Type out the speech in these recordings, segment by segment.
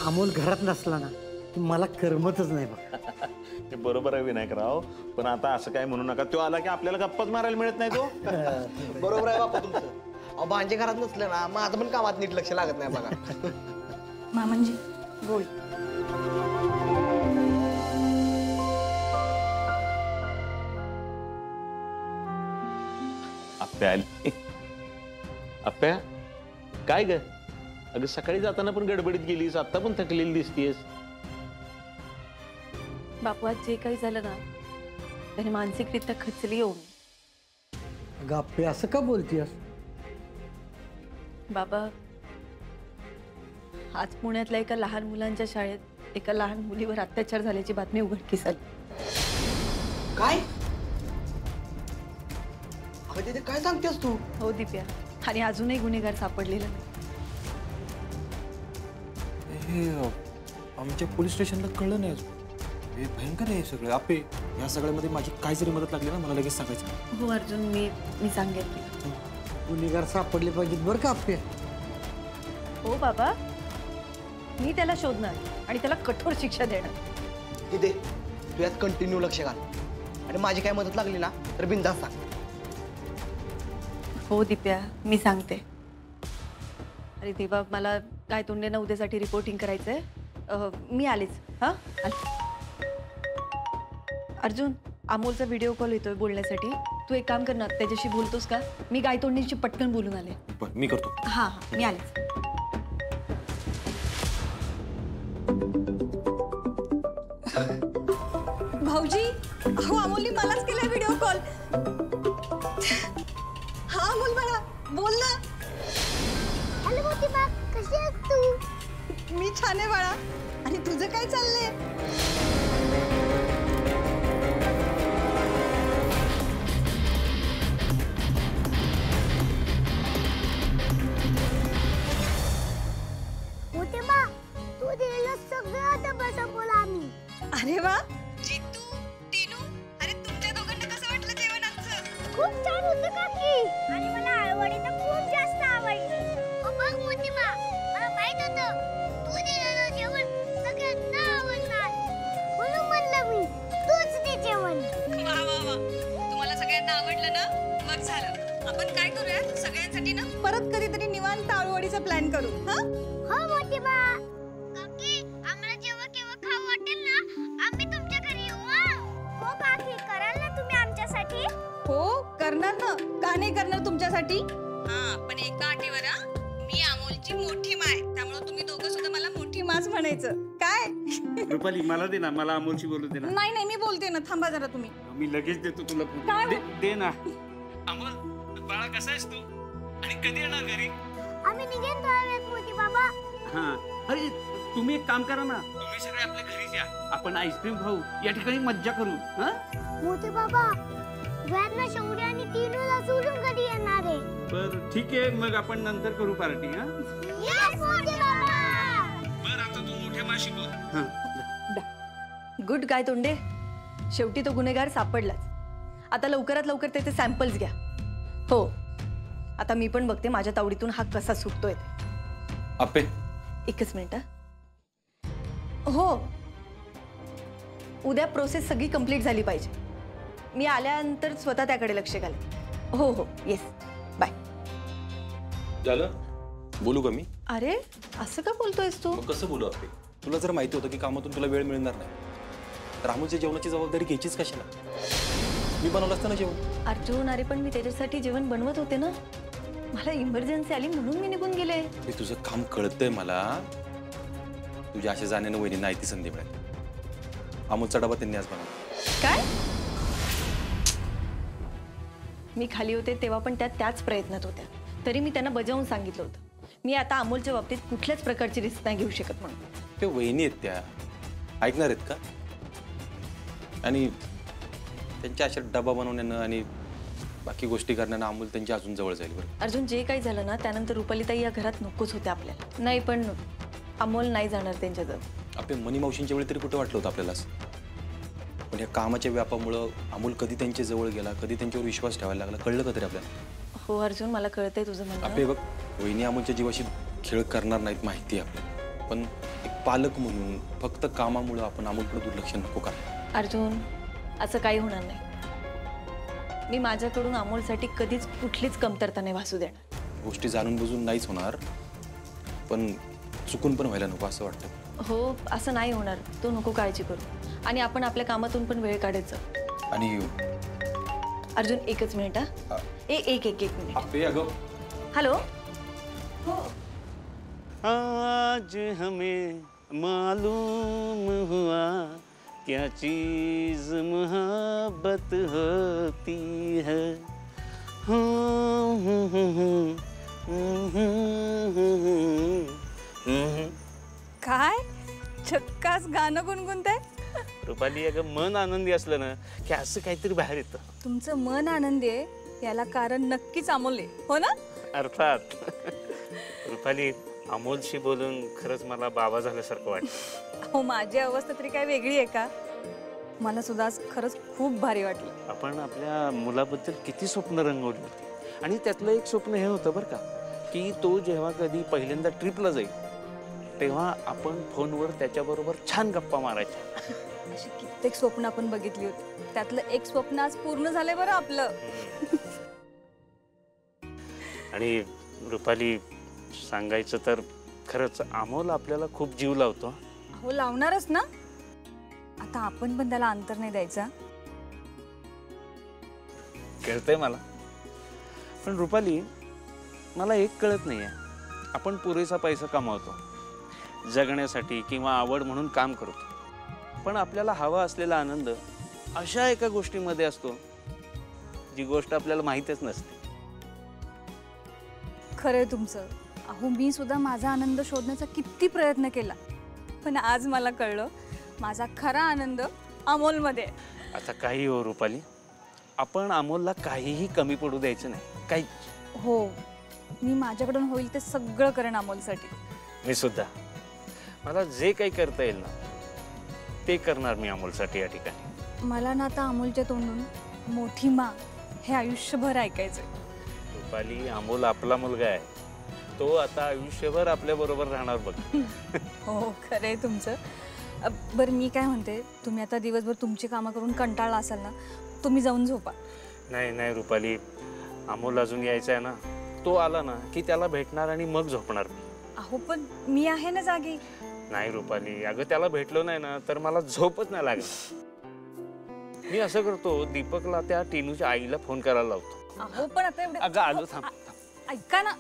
अमोल घरात नसला ना की मला करमतच नाही बघ. ते बरोबर आहे विनायकराव, पण आता असं काय म्हणू नका. तो आला की आपल्याला गप्पाच मारायला मिळत नाही तो. बरोबर आहे बापा तुमचं. अहो भांजे घरात नसलं ना माझं पण कामात नीट लक्ष लागत नाही बघा. मामांजी बोल. आप्या आली. आप्या काय ग? अगं सकाळी जाताना पण गडबडीत गेलीस, आता पण थकलेली दिसतीयस. बापू आज जे काही झालं ना त्याने मानसिकरित्या खचली येऊन. गप्पे असं का बोलतीयस? बाबा आज पुण्यातल्या एका लहान मुलांच्या शाळेत एका लहान मुलीवर अत्याचार झाल्याची बातमी उघडकीस आली. काय अगं तिथे काय सांगतेस तू? हो दिप्या, आणि अजूनही गुन्हेगार सापडलेला नाही. हे आमच्या पोलीस स्टेशनला कळलं नाही अजून. हे भयंकर आहे सगळं. आपे या सगळ्यामध्ये माझी काय जरी मदत लागली ना मला लगेच सांगायचं. हो अर्जुन, मी सांगेन तुला. गुन्हेगार सापडले पाहिजेत बरं का आपल्या. हो बाबा, मी त्याला शोधणार आणि त्याला कठोर शिक्षा देणार. तिथे तू यात कंटिन्यू लक्ष घाल आणि माझी काय मदत लागली ना तर बिनधास्त सांग. हो दिप्या, मी सांगते. अरे देवा, मला काय तोंडेनं उद्यासाठी रिपोर्टिंग करायचंय. मी आलेच. हां आले. अर्जुन, अमोलचा व्हिडिओ कॉल येतोय बोलण्यासाठी. तू एक काम कर ना, त्याच्याशी बोलतोस का? मी गायतोंडींशी पटकन बोलून आले. बरं मी करतो. हां हां, मी आलेच. भाऊजी, अहो अमोलने मलाच केलाय व्हिडिओ कॉल. हा अमोल बाळा, बोल ना. हॅलो मोठी बा, कशी आहेस तू? मी छान आहे बाळा. आणि तुझं काय चाललंय? मोठी बा, तू दिलेलं सगळं डबा संपवलं आम्ही. अरे वा, जितू, टीनू, अरे तुमच्या दोघांना कसं वाटलं जेवण आजचं? खूप छान होतं काकी. आणि मला आळवडी तर खूप जास्त आवडली. बघ मोठी बा, मला माहित होतं तू दिलेलं जेवण सगळ्यांना आवडणार. म्हणून म्हणलं मी तूच दे जेवण. वा वा वा, तुम्हाला सगळ्यांना आवडलं ना? मग झालं. आपण काय करूया, सगळ्यांसाठी ना परत कधीतरी निवांत आळूवडीचा प्लॅन करू. हा हो मोठी बा. काकी, आम्हाला जेव्हा केव्हा खाऊ वाटेल ना आम्ही तुमच्या घरी येऊ. हो काकी, कराल ना तुम्ही आमच्यासाठी? हो करणार ना, का नाही करणार तुमच्यासाठी. हा पण एका अटीवर. मी अमोलची मोठी माय, त्यामुळे तुम्ही दोघं सुद्धा मला मोठी माच म्हणायचं. काय रुपाली मला दे ना, मला अमोलशी बोलू दे ना. नाही नाही, मी बोलते ना, थांबा जरा तुम्ही. मी लगेच देतो तुला. काय? दे ना. अमोल बाळा, कसा आहेस तू आणि कधी येणार घरी? आम्ही निघेन थोड्या वेळात मोठी बाबा. हा अरे तुम्ही एक काम करा ना, तुम्ही सगळे आपल्या घरीच या. आपण आईस्क्रीम खाऊ, या ठिकाणी मज्जा करू. हा मोठे बाबा, व्यादना शौर्य आणि तीनूला सोडून कधी येणार आहे? बर ठीक आहे, मग आपण नंतर करू पार्टी. हा येस मोठे बाबा. बर, आता तू मोठ्या माशी बोल. हा गुड गायतोंडे, शेवटी तो गुन्हेगार सापडलाच. आता लवकरात लवकर त्याचे सॅम्पल्स घ्या. हो, आता मी पण बघते माझ्या तावडीतून हा कसा सुटतोय ते. आपे एकच मिनिट. हो, उद्या प्रोसेस सगळी कंप्लीट झाली पाहिजे. मी आल्यानंतर स्वतः त्याकडे लक्ष घालेन. हो हो, येस, बाय. झालं? बोलू का मी? अरे असं का बोलतोयस तू? मग कसं बोलू आपे? तुला जर माहिती होतं की कामातून तुला वेळ मिळणार नाही, तर अमोलच्या जेवणाची जबाबदारी घ्यायचीच कशाला? मी बनवलं असतं ना जेवण. अर्जुन, अरे पण मी त्याच्यासाठी जेवण बनवत होते ना. मला इमर्जन्सी आली म्हणून मी निघून गेले. हे तुझं काम कळतंय मला. तुझ्या अशा जाण्यानं वहिनींना आयती संधी मिळाली. अमोलचा डबा त्यांनी आज बनवला. काय? मी खाली होते तेव्हा पण त्याच प्रयत्नात होत्या. तरी मी त्यांना बजावून सांगितलं होतं, मी आता अमोलच्या बाबतीत कुठल्याच प्रकारची रिस्क नाही घेऊ शकत म्हणून. ते वहिनी आहेत, त्या ऐकणार आहेत का? आणि त्यांच्या अशा डबा बनवण्यानं आणि बाकी गोष्टी करण्यानं अमोल त्यांच्या अजून जवळ जाईल. बरं अर्जुन, जे काही झालं ना त्यानंतर रुपालीताई या घरात नकोच होते आपल्याला. नाही पण अमोल नाही जाणार त्यांच्याजवळ. आपल्या मनी मावशींच्या वेळी तरी कुठं वाटलं होतं आपल्याला असं? पण या कामाच्या व्यापामुळं अमोल कधी त्यांच्या जवळ गेला, कधी त्यांच्यावर विश्वास ठेवायला लागला, कळलं का तरी आपल्याला? हो अर्जुन, मला कळतंय तुझं म्हणणं. आपले बघ, वहिनी अमोलच्या जीवाशी खेळ करणार नाहीत माहिती आहे आपल्याला, पण एक पालक म्हणून फक्त कामामुळं आपण अमोलकडे दुर्लक्ष नको करा. अर्जुन, असं काही होणार नाही. मी माझ्याकडून अमोलसाठी कधीच कुठलीच कमतरता नाही भासू देणार. गोष्टी जाणून बुजून नाहीच होणार, पण चुकून पण व्हायला नको असं वाटतं. हो, असं नाही होणार. तू नको काळजी करू. आणि आपण आपल्या कामातून पण वेळ काढायचं. आणि अर्जुन, एकच मिनिट हा. एक मिनिट. आपे अगं, हॅलो. आज हमें मालूम हुआ क्या चीज मोहब्बत होती है. काय चक्कास गाणं गुणगुणताय? रुपाली, अगं मन आनंदी असलं ना की असं काहीतरी बाहेर येतं. तुमचं मन आनंदी आहे याला कारण नक्कीच अमोल आहे, हो ना? अर्थात. रुपाली, अमोलशी बोलून खरंच मला बाबा झाल्यासारखं वाटतं. हो, माझी अवस्था तरी काय वेगळी आहे का? मला सुद्धा आज खरंच खूप भारी वाटलं. आपण आपल्या मुलाबद्दल किती स्वप्न रंगवली होती. आणि त्यातलं एक स्वप्न हे होतं बरं का, की तो जेव्हा कधी पहिल्यांदा ट्रिपला जाईल तेव्हा आपण फोनवर त्याच्याबरोबर छान गप्पा मारायच्या. अशी कित्येक स्वप्न आपण बघितली होती, त्यातलं एक स्वप्न आज पूर्ण झालंय बरं आपलं. आणि रुपाली, सांगायचं तर खरंच अमोल आपल्याला खूप जीव लावतो. हो, लावणारच ना. आता आपण पण त्याला अंतर नाही द्यायचा. कळतंय मला. पण रुपाली, मला एक कळत नाहीये, आपण पुरेसा पैसा कमावतो जगण्यासाठी किंवा आवड म्हणून काम करतो, पण आपल्याला हवा असलेला आनंद अशा एका गोष्टीमध्ये असतो जी गोष्ट आपल्याला माहीतच नसते. खरंय तुमचं. अहो, मी सुद्धा माझा आनंद शोधण्याचा किती प्रयत्न केला, पण आज मला कळलं माझा खरा आनंद अमोलमध्ये आहे. आता काही हो रुपाली, आपण अमोलला काहीही कमी पडू द्यायचं नाही. काही. हो, मी माझ्याकडून होईल ते सगळं करेन अमोलसाठी. मी सुद्धा. मला जे काही करता येईल ना ते करणार मी अमोलसाठी या ठिकाणी. मला ना आता अमोलच्या तोंडून मोठी मा हे आयुष्यभर ऐकायचंय. रुपाली, अमोल आपला मुलगा आहे. तो आता आयुष्यभर आपल्या बरोबर राहणार बघ. हो, खरंय तुमचं. बरं, मी काय म्हणते, तुम्ही आता दिवसभर तुमची कामं करून कंटाळला असाल ना, तुम्ही जाऊन झोपा. नाही नाही रुपाली, अमोल अजून यायचा आहे ना. तो आला ना की त्याला भेटणार आणि मग झोपणार मी. अहो, पण मी आहे ना जागी. नाही रुपाली, अगं त्याला भेटलो नाही ना तर मला झोपच नाही लागत. मी असं करतो, दीपकला त्या टीनूच्या आईला फोन करायला लावतो. अहो, पण आता एवढे. अगं आलो, थांब. ऐका ना.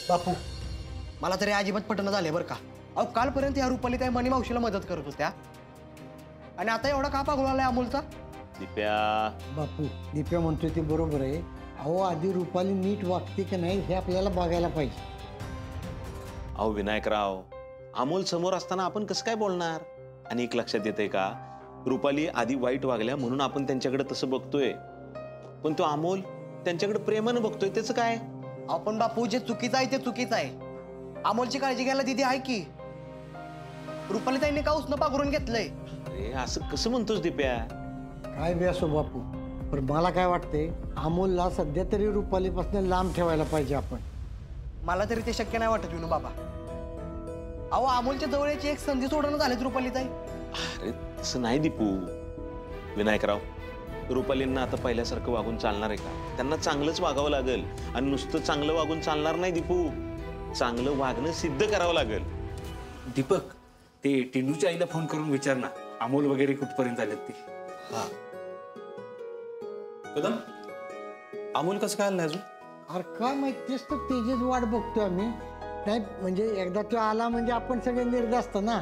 बापू, मला तरी अजिबात पटणं झाले बरं का. अहो, कालपर्यंत या रुपाली त्या मनी मावशीला मदत करत होत्या आणि आता एवढा का पागळ आलाय अमोलचा? दिप्या, बापू, दिप्या म्हणतोय ते बरोबर आहे. अहो, आधी रुपाली नीट वागते की नाही हे आपल्याला बघायला पाहिजे. अहो विनायकराव, अमोल समोर असताना आपण कसं काय बोलणार? आणि एक लक्षात येतंय का, रुपाली आधी वाईट वागल्या म्हणून आपण त्यांच्याकडे तसं बघतोय, पण तो अमोल त्यांच्याकडे प्रेमानं बघतोय. त्याचं काय? आपण बापू, जे चुकीचं आहे ते चुकीचं आहे. अमोलची काळजी घ्यायला दिदी आहे की. रुपाली ताईने का उसनं पाघरून घेतलंय? अरे असं कसं म्हणतोस दिप्या? काय बी असो बापू, पण मला काय वाटतंय, अमोलला सध्या तरी रुपालीपासून लांब ठेवायला पाहिजे आपण. मला तरी ते शक्य नाही वाटत विनू बाबा. अहो, अमोलच्या जवळची एक संधी सोडणं झालीच रुपाली ताई. अरे तसं नाही दीपू. विनायकराव, रुपालींना आता पहिल्यासारखं वागून चालणार आहे का? त्यांना चांगलंच वागावं लागेल. आणि नुसतं चांगलं वागून चालणार नाही दीपू, चांगलं वागणं सिद्ध करावं लागेल. दीपक, ते टिनूच्या आईला फोन करून विचार ना, अमोल वगैरे कुठपर्यंत आलेत ते. हा कदम, अमोल कसं काय आलं नाही अजून? अरे काय माहित, तेच तर तेजीच वाट बघतोय आम्ही. नाही म्हणजे एकदा तो आला म्हणजे आपण सगळे निर्धास्त ना.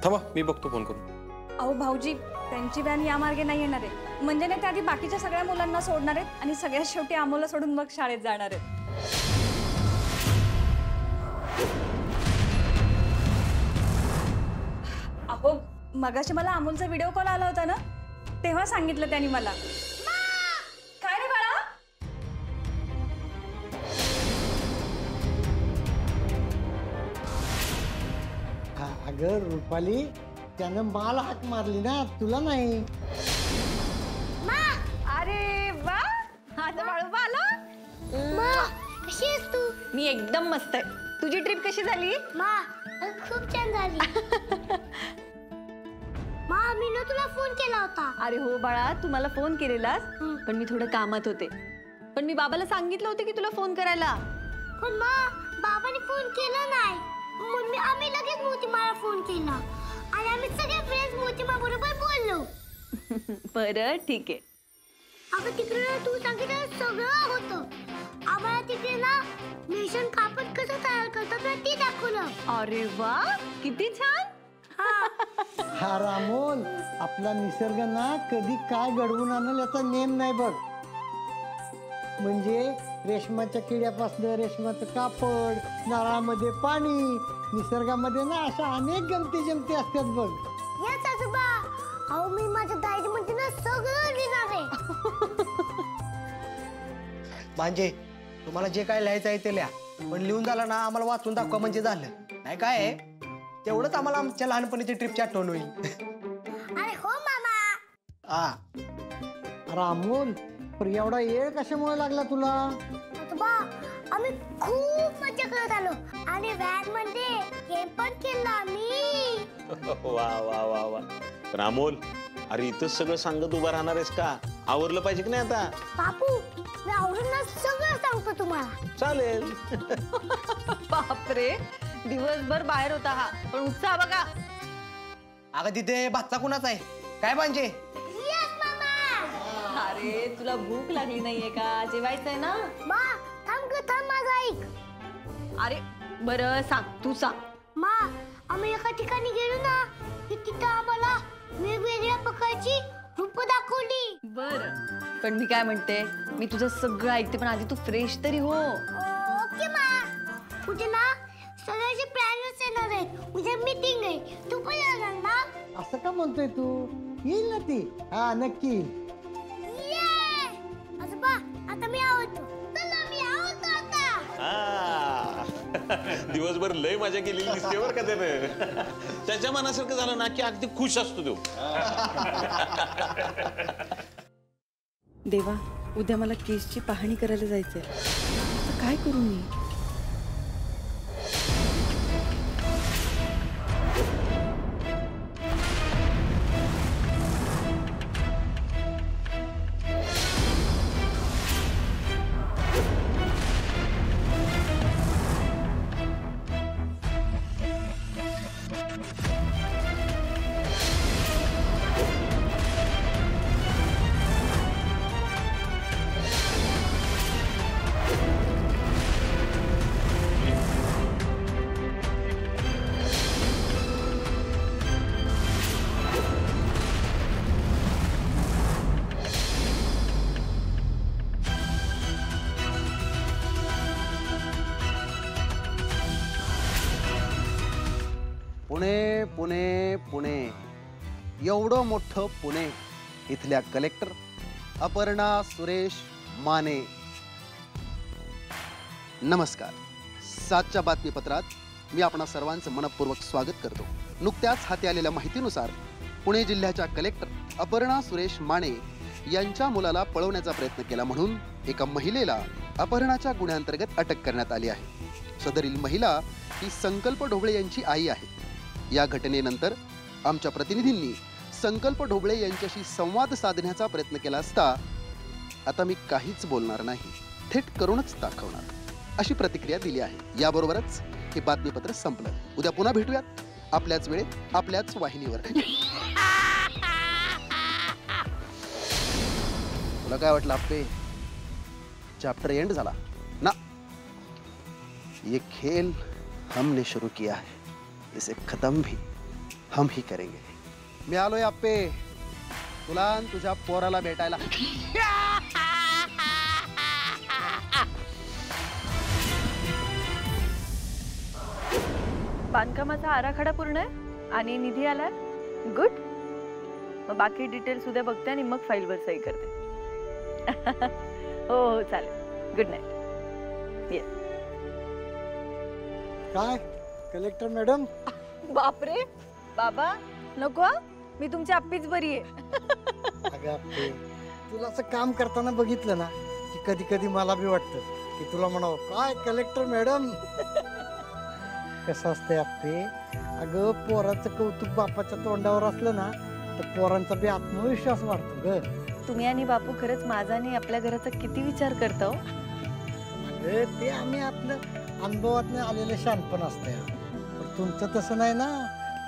थांबा, मी बघतो फोन करून. अहो भाऊजी, त्यांची व्हॅन या मार्गे नाही येणार आहे. म्हणजे नाही, त्या आधी बाकीच्या सगळ्या मुलांना सोडणार आहेत आणि सगळ्यात शेवटी अमोलला सोडून मग शाळेत जाणार आहेत. अहो, मगाशी मला अमोलचा व्हिडिओ कॉल आला होता ना, तेव्हा सांगितलं त्यांनी मला. काय रे बाळा? अगं रुपाली, त्यानं मला हाक मारली ना, तुला नाही. अरे वा, आता बाळू आला. मी एकदम मस्त आहे. तुझी ट्रिप कशी झाली? मा खूप छान झाली. मा मी ना तुला फोन केला होता. अरे हो बाळा, तू मला फोन केलेलास, पण मी थोडं कामात होते. पण मी बाबाला सांगितलं होतं की तुला फोन करायला. पण मा बाबाने फोन केला नाही. मग आम्ही लगेच मोतीमाला फोन केला आणि आम्ही सगळे फ्रेंड्स मोतीमा बरोबर बोललो. बरं ठीक आहे. अगं तिकडे ना तू सांगितलं सगळं होतं. आम्हाला तिकडे ना मिशन कापड कसं तयार करतात ना ते दाखवलं. अरे वा, किती छान. हा रामोल, आपला निसर्ग ना कधी काय घडवून आणल याचा नेम नाही बघ. म्हणजे रेशमाच्या किड्यापासून रेशमाचं कापड, नारळामध्ये पाणी, निसर्गामध्ये ना अशा अनेक गमती जमती असतात बघ. येस आजोबा. अहो मी माझ्या डायरी मध्ये ना सगळं लिहिणार आहे. म्हणजे तुम्हाला जे काय लिहायचं आहे ते लिहा, पण लिहून झालं ना आम्हाला वाचून दाखवा म्हणजे झालं. नाही काय आहे, तेवढंच आम्हाला आमच्या लहानपणीची ट्रिपची आठवण होईल. अरे हो मामा. हा रामोल, पण एवढा येळ कशामुळे लागला तुला? आजोबा आम्ही खूप मजा करत आलो आणि व्हॅन मध्ये गेम पण खेळलो आम्ही. वा वा वा वा. पण अमोल, अरे इथंच सगळं सांगत उभा राहणार आहेस का? आवरलं पाहिजे की नाही आता? बापू मी आवडून ना सगळं सांगतो तुम्हाला. चालेल. बापरे, दिवसभर बाहेर होता हा, पण उत्साह बघा. अगं तिथे भातचा कुणाचा आहे काय म्हणजे? येस मामा. अरे तुला भूक लागली नाहीये का? जेवायचंय ना? मा थांब ग थांब माझा ऐक. अरे बरं सांग, तू सांग. मा आम्ही एका ठिकाणी गेलो ना की तिथं आम्हाला वेगवेगळ्या प्रकारची रूप दाखवली. बरं, पण मी काय म्हणते, मी तुझं सगळं ऐकते, पण आधी तू फ्रेश तरी हो. ओके मा. उद्या ना सगळ्याचे प्लॅनच येणार आहेत. उद्या मीटिंग आहे, तू पण येणार ना? असं का म्हणतोय तू? येईल ना ती. हा नक्की. ये आजोबा आता मी आवडतो. चला मी आवडतो आता. हा. दिवसभर लय मजा केलेली दिसते बरं का त्यानं. त्याच्या मनासारखं झालं ना की अगदी खुश असतो तो. देवा, उद्या मला केसची पाहणी करायला जायचंय. आता काय करू मी? पुणे पुणे पुणे, एवढं मोठं पुणे. इथल्या कलेक्टर अपर्णा सुरेश माने. नमस्कार. 7च्या बातमीपत्रात मी आपणा सर्वांचं मनपूर्वक स्वागत करतो. नुकत्याच हाती आलेल्या माहितीनुसार पुणे जिल्ह्याच्या कलेक्टर अपर्णा सुरेश माने यांच्या मुलाला पळवण्याचा प्रयत्न केला म्हणून एका महिलेला अपहरणाच्या गुन्ह्याअंतर्गत अटक करण्यात आली आहे. सदरील महिला ही संकल्प ढोबळे यांची आई आहे. या घटनेनंतर आमच्या प्रतिनिधींनी संकल्प ढोबळे यांच्याशी संवाद साधण्याचा प्रयत्न केला असता आता मी काहीच बोलणार नाही, थेट करूनच दाखवणार, अशी प्रतिक्रिया दिली आहे. याबरोबरच हे बातमीपत्र संपलं. उद्या पुन्हा भेटूयात आपल्याच वेळेत आपल्याच वाहिनीवर. तुला काय वाटलं आपले? चॅप्टर एंड झाला ना? ये खेल हमने शुरू किया है, इसे खत्म भी हम ही करेंगे. मी आलोय आप्पे तुला तुझ्या पोराला भेटायला. बांधकामाचा आराखडा पूर्ण आहे आणि निधी आलाय. गुड. मग बाकी डिटेल्स उद्या बघते आणि मग फाईलवर सही करते. हो हो चालेल. Good night. येस. काय कलेक्टर मॅडम? बापरे बाबा नको, मी तुमची आप्पीच बरी आहे. अगं आपले, तुला असं काम करताना बघितलं ना की कधी कधी मला बी वाटतं की तुला म्हणावं काय कलेक्टर मॅडम. कसं असतंय आपले, अगं पोराचं कौतुक बापाच्या तोंडावर असलं ना तर पोरांचा बी आत्मविश्वास वाढतो ग. तुम्ही आणि बापू खरंच माझा आणि आपल्या घराचा किती विचार करता हो. अगं ते आम्ही आपलं अनुभवातनं आलेलं शानपण असतंय. पण तुमचं तसं नाही ना,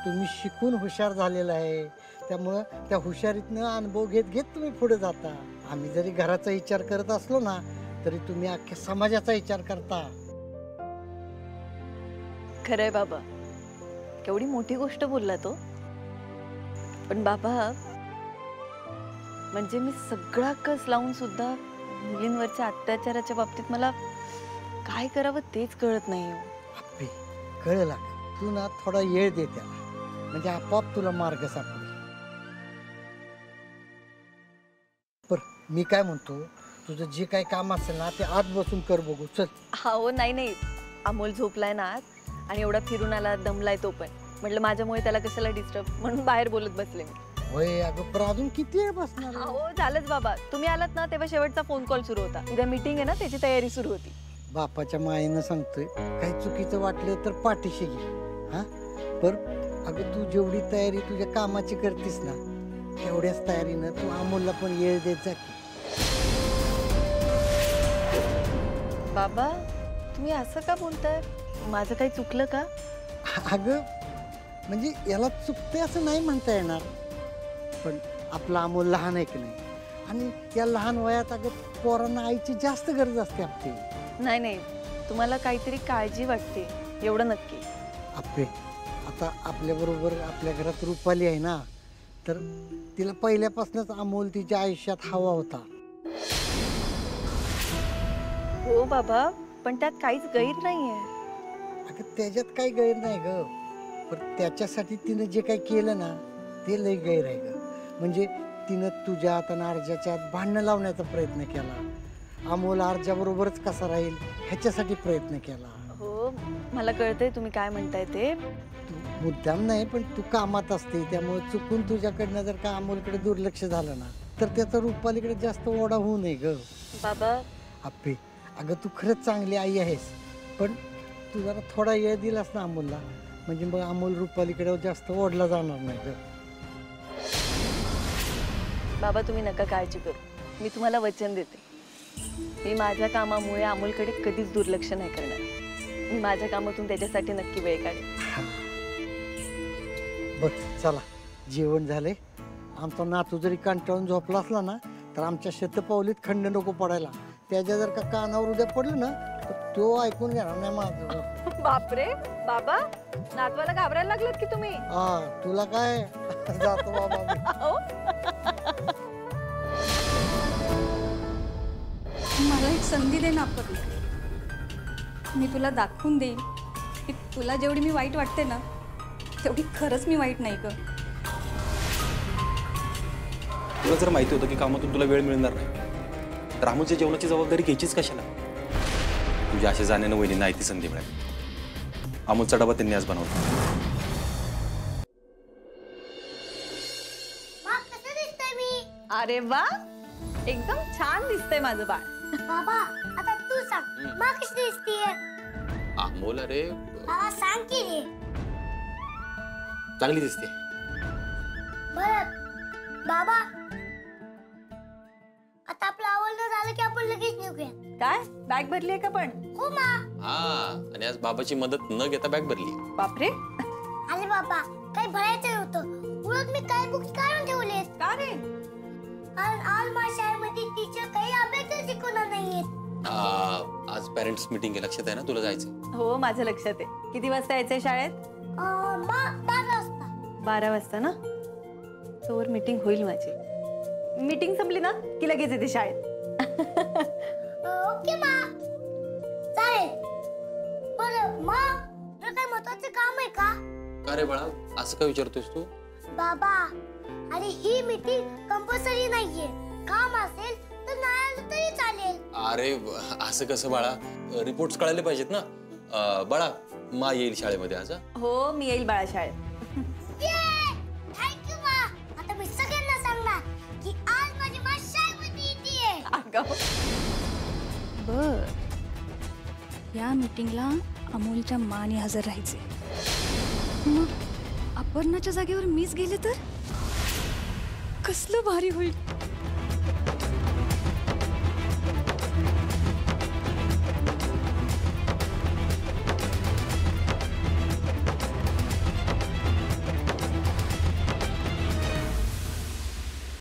तुम्ही शिकून हुशार झालेला आहे, त्यामुळं त्या हुशारीतनं अनुभव घेत घेत तुम्ही पुढे जाता. आम्ही जरी घराचा विचार करत असलो ना तरी तुम्ही अख्ख्या समाजाचा विचार करता. खरंय बाबा, केवढी मोठी गोष्ट बोलला तो. पण बाबा म्हणजे मी सगळा कस लावून सुद्धा मुलींवरच्या अत्याचाराच्या बाबतीत मला काय करावं तेच कळत नाही. अप्पे कळलं का, तू ना थोडा वेळ दे त्याला, म्हणजे आपोआप तुला मार्ग सापडेल. पर मी काय म्हणतो, तुझं जे काही काम असेल ना ते आत बसून कर बघू. चल. हो नाही, अमोल झोपलाय ना आज आणि एवढा फिरून आला, दमलाय तो पण. म्हटलं माझ्यामुळे त्याला कशाला डिस्टर्ब, म्हणून बाहेर बोलत बसले मी. होय अगं, पण अजून किती वेळ बसणार? हो झालंच बाबा, तुम्ही आलात ना तेव्हा शेवटचा फोन कॉल सुरू होता. उद्या मीटिंग आहे ना, त्याची तयारी सुरू होती. बापाच्या मायेनं सांगतोय, काही चुकीचं वाटलं तर पाठीशी घे. हा पर अगं, तू जेवढी तयारी तुझ्या कामाची करतीस ना तेवढ्याच तयारीनं तू अमोलला पण वेळ देत जा की. बाबा तुम्ही असं का बोलताय, माझं काही चुकलं का? अगं म्हणजे याला चुकते असं नाही म्हणता येणार, पण आपला अमोल लहान आहे की नाही, आणि या लहान वयात अगं पोरांना आईची जास्त गरज असते आपली. नाही, तुम्हाला काहीतरी काळजी वाटते एवढं नक्की. आपले आता आपल्याबरोबर आपल्या घरात रुपाली आहे ना, तर तिला पहिल्यापासूनच अमोल तिच्या आयुष्यात हवा होता. हो बाबा, पण त्यात काहीच गैर नाहीये. अगं त्याच्यात काही गैर नाही ग, पण त्याच्यासाठी तिनं जे काही केलं ना ते लय गैर आहे ग. म्हणजे तिनं तुझ्यात आणि अर्जाच्यात भांडणं लावण्याचा प्रयत्न केला, अमोल अर्जाबरोबरच कसा राहील ह्याच्यासाठी प्रयत्न केला. हो मला कळतंय तुम्ही काय म्हणताय ते. तू मुद्दाम नाही, पण तू कामात असते, त्यामुळे चुकून तुझ्याकडनं जर का अमोलकडे दुर्लक्ष झालं ना तर त्याचा रुपालीकडे जास्त ओढा होऊ नये ग. बाबा अप्पे अगं, तू खरंच चांगली आई आहेस, पण तू जरा थोडा वेळ दिलास ना अमोलला, म्हणजे मग अमोल रुपालीकडे जास्त ओढला जाणार नाही ग. बाबा तुम्ही नका काळजी करू, मी तुम्हाला वचन देते, मी माझ्या कामामुळे अमोलकडे कधीच दुर्लक्ष नाही करणार. मी माझ्या कामातून त्याच्यासाठी नक्की वेळ काढेन. बघ चला, जेवण झाले. आमचा नातू जरी कंटाळून झोपला असला ना तर आमच्या शतपावलीत खंड नको पडायला. त्याच्या जर का कानावर उद्या पडलं ना तर तो ऐकून घेणार नाही माझं. बापरे बाबा, नातवाला घाबरायला लागलात की तुम्ही? हा तुला काय जातो बाबा. मला एक संधी दे ना आपण, मी तुला दाखवून देईन की तुला जेवढी मी वाईट वाटते ना तेवढी खरंच मी वाईट नाही ग. तुला जर माहिती होतं की कामातून तुला वेळ मिळणार नाही तर रामूच्या जेवणाची जबाबदारी घ्यायचीच कशाला? तुझ्या अशा जाण्यानं वहिनी नाही ती संधी मिळाली. अमोलचा डबा त्यांनी आज बनवला. कसं दिसतंय मी? अरे वा, एकदम छान दिसतंय माझं बाळ. बाबा आता तू सांग, मा कशी दिसतीये? अमोल अरे बाबा सांग की रे. चांगली दिसते. बर बाबा, आता आपलं आवडलं झालं की आपण लगेच निघूया. काय बॅग भरली आहे का पण? हो मा. हा, आणि आज बाबाची मदत न घेता बॅग भरली. बापरे, अरे बाबा काही भरायचं नव्हतं, उलट मी काही बुक्स काढून ठेवलेत. का रे? कारण आज माझ्या शाळेमध्ये टीचर काही अभ्यास शिकवणार नाहीयेत. आज पेरेंट्स मीटिंग आहे, लक्षात आहे ना तुला जायचं? हो माझ्या लक्षात आहे. किती वाजता यायचंय शाळेत? 12 वाजता. 12 वाजता ना, तोवर मीटिंग होईल माझी. मीटिंग संपली ना की लगेच येते शाळेत. ओके मा, चालेल. बरं मा, तुला काही महत्वाचं काम आहे का? का रे बाळा, असं काय विचारतोयस तू? बाबा अरे ही मीटिंग कंपल्सरी नाहीये, काम असेल तर नाही आलं तरी चालेल. अरे असं कसं बाळा, रिपोर्ट्स कळायला पाहिजेत ना. बाळा मा येईल शाळेमध्ये आज. हो मी येईल बाळा शाळेत. थँक्यू मा. आता मी सगळ्यांना सांगणार की आज माझी मा शाळेमध्ये येते. बर, या मीटिंगला अमोलच्या माने हजर राहायचे. मग अपर्णाच्या जागेवर मीच गेले तर कसलं भारी होईल.